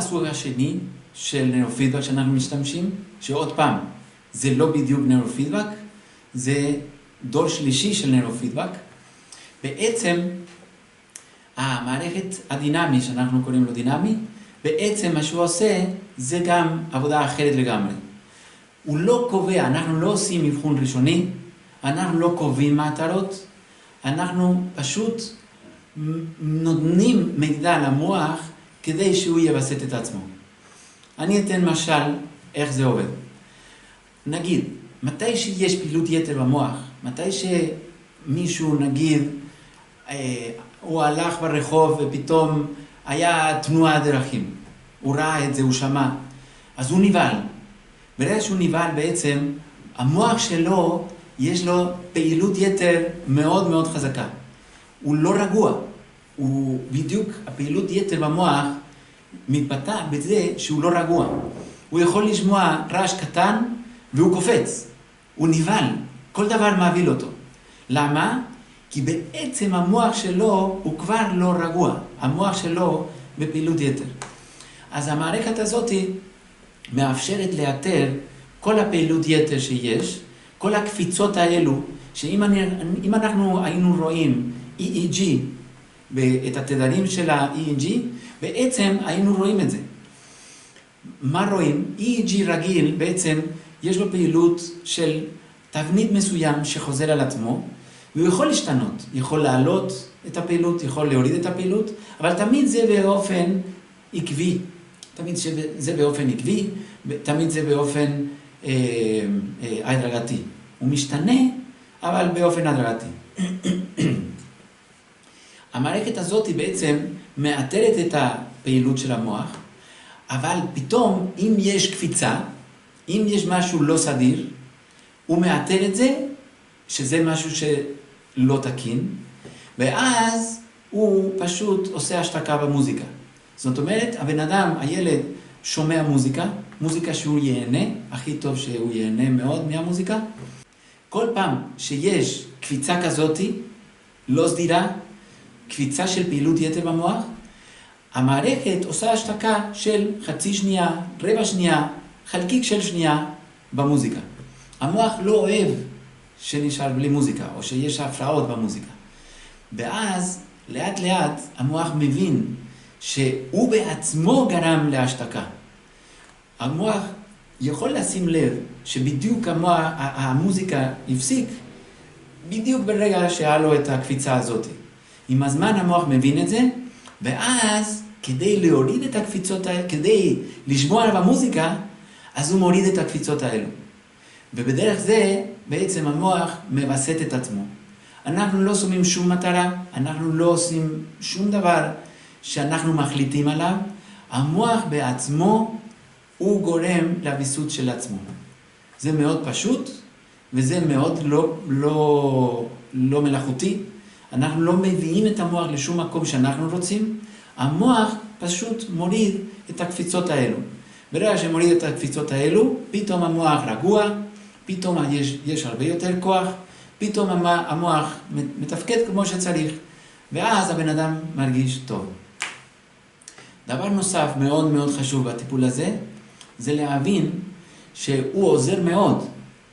הסוג השני של נוירופידבק שאנחנו משתמשים, שעוד פעם, זה לא בדיוק נוירופידבק, זה דור שלישי של נוירופידבק. בעצם, המערכת הדינמי, שאנחנו קוראים לו דינמי, בעצם מה שהוא עושה, זה גם עבודה אחרת לגמרי. הוא לא קובע, אנחנו לא עושים אבחון ראשוני, אנחנו לא קובעים מטרות, אנחנו פשוט נותנים מידע למוח כדי שהוא יווסת את עצמו. אני אתן משל איך זה עובד. נגיד, מתי שיש פעילות יתר במוח, מתי שמישהו נגיד, הוא הלך ברחוב ופתאום היה תנועה דרכים, הוא ראה את זה, הוא שמע, אז הוא נבהל. ברגע שהוא נבהל בעצם, המוח שלו יש לו פעילות יתר מאוד מאוד חזקה. הוא לא רגוע, הוא בדיוק, הפעילות יתר במוח מתבטא בזה שהוא לא רגוע. הוא יכול לשמוע רעש קטן והוא קופץ, הוא נבהל, כל דבר מעביל אותו. למה? כי בעצם המוח שלו הוא כבר לא רגוע, המוח שלו בפעילות יתר. אז המערכת הזאת מאפשרת לאתר כל הפעילות יתר שיש, כל הקפיצות האלו, שאם אנחנו היינו רואים EEG, את התדרים של ה-EEG, בעצם היינו רואים את זה. מה רואים? EEG רגיל בעצם יש לו פעילות של תבנית מסוים שחוזר על עצמו, והוא יכול להשתנות, יכול להעלות את הפעילות, יכול להוריד את הפעילות, אבל תמיד זה באופן עקבי, תמיד זה באופן עקבי, תמיד זה באופן הדרגתי. הוא משתנה, אבל באופן הדרגתי. המערכת הזאת היא בעצם מאתרת את הפעילות של המוח, אבל פתאום אם יש קפיצה, אם יש משהו לא סדיר, הוא מאתר את זה, שזה משהו שלא תקין, ואז הוא פשוט עושה השתקה במוזיקה. זאת אומרת, הבן אדם, הילד, שומע מוזיקה, מוזיקה שהוא ייהנה, הכי טוב שהוא ייהנה מאוד מהמוזיקה. כל פעם שיש קפיצה כזאת, לא סדירה, קפיצה של פעילות יתר במוח, המערכת עושה השתקה של חצי שנייה, רבע שנייה, חלקיק של שנייה במוזיקה. המוח לא אוהב שנשאר בלי מוזיקה, או שיש הפרעות במוזיקה. ואז, לאט לאט, המוח מבין שהוא בעצמו גרם להשתקה. המוח יכול לשים לב שבדיוק המוזיקה הפסיק, בדיוק ברגע שהיה לו את הקפיצה הזאת. עם הזמן המוח מבין את זה, ואז כדי להוריד את הקפיצות האלה, כדי לשמוע במוזיקה, אז הוא מוריד את הקפיצות האלו. ובדרך זה בעצם המוח מבסט את עצמו. אנחנו לא שמים שום מטרה, אנחנו לא עושים שום דבר שאנחנו מחליטים עליו. המוח בעצמו הוא גורם לביסות של עצמו. זה מאוד פשוט, וזה מאוד לא מלאכותי. אנחנו לא מביאים את המוח לשום מקום שאנחנו רוצים. המוח פשוט מוריד את הקפיצות האלו. ברגע שמוריד את הקפיצות האלו, פתאום המוח רגוע, פתאום יש הרבה יותר כוח, פתאום המוח מתפקד כמו שצריך, ואז הבן אדם מרגיש טוב. דבר נוסף מאוד מאוד חשוב בטיפול הזה, זה להבין שהוא עוזר מאוד,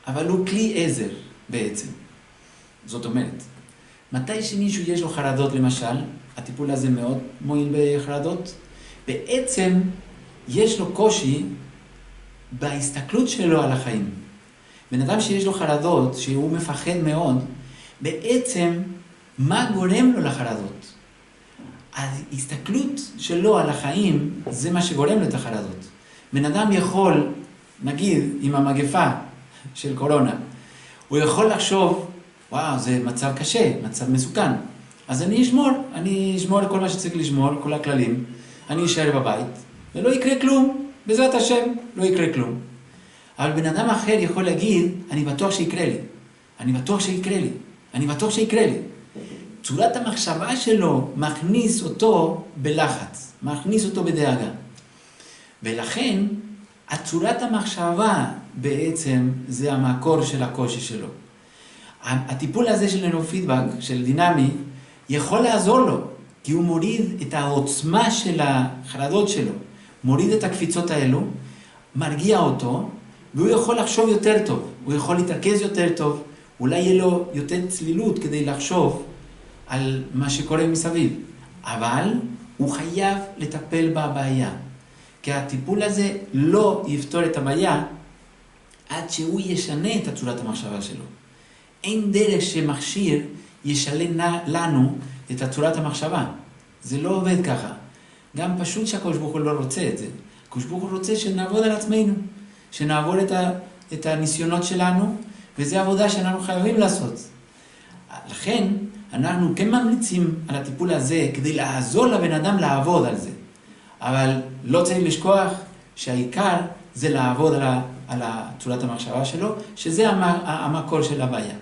אבל הוא כלי עזר בעצם. זאת אומרת, מתי שמישהו יש לו חרדות למשל, הטיפול הזה מאוד מועיל בחרדות, בעצם יש לו קושי בהסתכלות שלו על החיים. בן אדם שיש לו חרדות, שהוא מפחד מאוד, בעצם מה גורם לו לחרדות? ההסתכלות שלו על החיים זה מה שגורם לו את החרדות. בן אדם יכול, נגיד עם המגפה של קורונה, הוא יכול לחשוב, וואו, זה מצב קשה, מצב מסוכן. אז אני אשמור כל מה שצריך לשמור, כל הכללים, אני אשאר בבית, ולא יקרה כלום, בעזרת השם לא יקרה כלום. אבל בן אדם אחר יכול להגיד, אני בטוח שיקרה לי, אני בטוח שיקרה לי, אני בטוח שיקרה לי. צורת המחשבה שלו מכניס אותו בלחץ, מכניס אותו בדאגה. ולכן, הצורת המחשבה בעצם זה המקור של הקושי שלו. הטיפול הזה של נוירופידבק, של דינמי, יכול לעזור לו, כי הוא מוריד את העוצמה של החרדות שלו. מוריד את הקפיצות האלו, מרגיע אותו, והוא יכול לחשוב יותר טוב, הוא יכול להתרכז יותר טוב, אולי יהיה לו יותר צלילות כדי לחשוב על מה שקורה מסביב. אבל הוא חייב לטפל בבעיה, כי הטיפול הזה לא יפתור את הבעיה עד שהוא ישנה את צורת המחשבה שלו. אין דרך שמכשיר ישנה לנו את צורת המחשבה. זה לא עובד ככה. גם פשוט שהקדוש ברוך הוא לא רוצה את זה. הקדוש ברוך הוא רוצה שנעבוד על עצמנו, שנעבור את הניסיונות שלנו, וזו עבודה שאנחנו חייבים לעשות. לכן אנחנו כן ממליצים על הטיפול הזה כדי לעזור לבן אדם לעבוד על זה. אבל לא צריך לשכוח שהעיקר זה לעבוד על צורת המחשבה שלו, שזה המקור של הבעיה.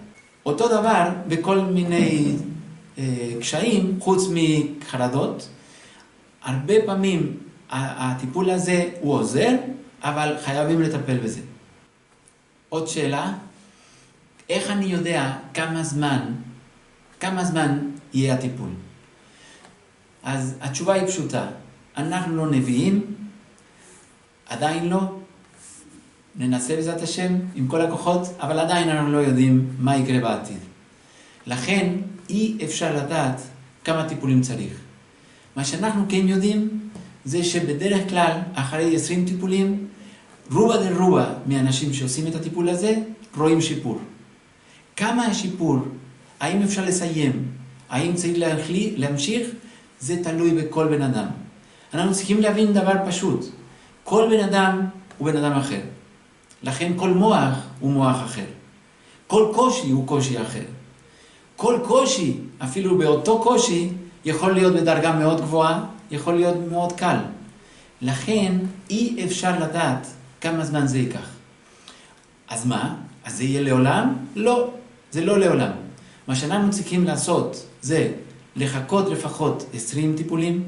אותו דבר בכל מיני קשיים, חוץ מחרדות, הרבה פעמים הטיפול הזה הוא עוזר, אבל חייבים לטפל בזה. עוד שאלה, איך אני יודע כמה זמן יהיה הטיפול? אז התשובה היא פשוטה, אנחנו לא נביאים, עדיין לא, ננסה בעזרת השם עם כל הכוחות, אבל עדיין אנחנו לא יודעים מה יקרה בעתיד. לכן אי אפשר לדעת כמה טיפולים צריך. מה שאנחנו כן יודעים זה שבדרך כלל אחרי 20 טיפולים, רובה דרובה מהאנשים שעושים את הטיפול הזה רואים שיפור. כמה השיפור, האם אפשר לסיים, האם צריך להמשיך, זה תלוי בכל בן אדם. אנחנו צריכים להבין דבר פשוט, כל בן אדם הוא בן אדם אחר. לכן כל מוח הוא מוח אחר. כל קושי הוא קושי אחר. כל קושי, אפילו באותו קושי, יכול להיות בדרגה מאוד גבוהה, יכול להיות מאוד קל. לכן אי אפשר לדעת כמה זמן זה ייקח. אז מה? אז זה יהיה לעולם? לא, זה לא לעולם. מה שאנחנו צריכים לעשות זה לחכות לפחות 20 טיפולים,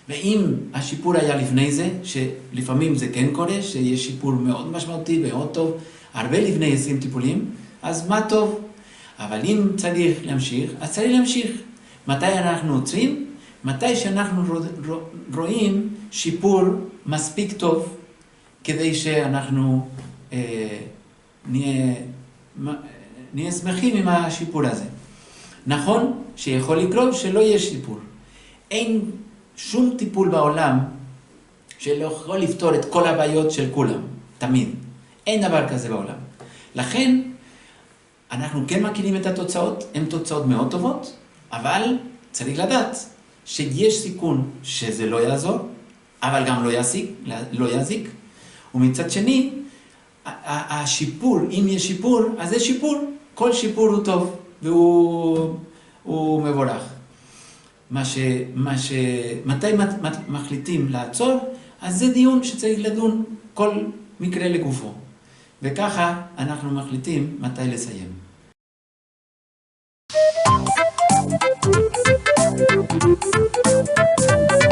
ואם השיפור היה לפני זה, שלפעמים זה כן קורה, שיש שיפור מאוד משמעותי מאוד טוב, הרבה לפני 20 טיפולים, אז מה טוב? אבל אם צריך להמשיך, אז צריך להמשיך. מתי אנחנו עוצרים? מתי שאנחנו רואים שיפור מספיק טוב, כדי שאנחנו נהיה שמחים עם השיפור הזה. נכון שיכול לקרות שלא יהיה שיפור. אין שום טיפול בעולם שלא יכול לפתור את כל הבעיות של כולם, תמיד. אין דבר כזה בעולם. לכן, אנחנו כן מכירים את התוצאות, הן תוצאות מאוד טובות, אבל צריך לדעת שיש סיכון שזה לא יעזור, אבל גם לא יזיק. ומצד שני, השיפור, אם יש שיפור, אז זה שיפור. כל שיפור הוא טוב והוא מבורך. מתי מחליטים לעצור, אז זה דיון שצריך לדון כל מקרה לגופו. וככה אנחנו מחליטים מתי לסיים. Thank you.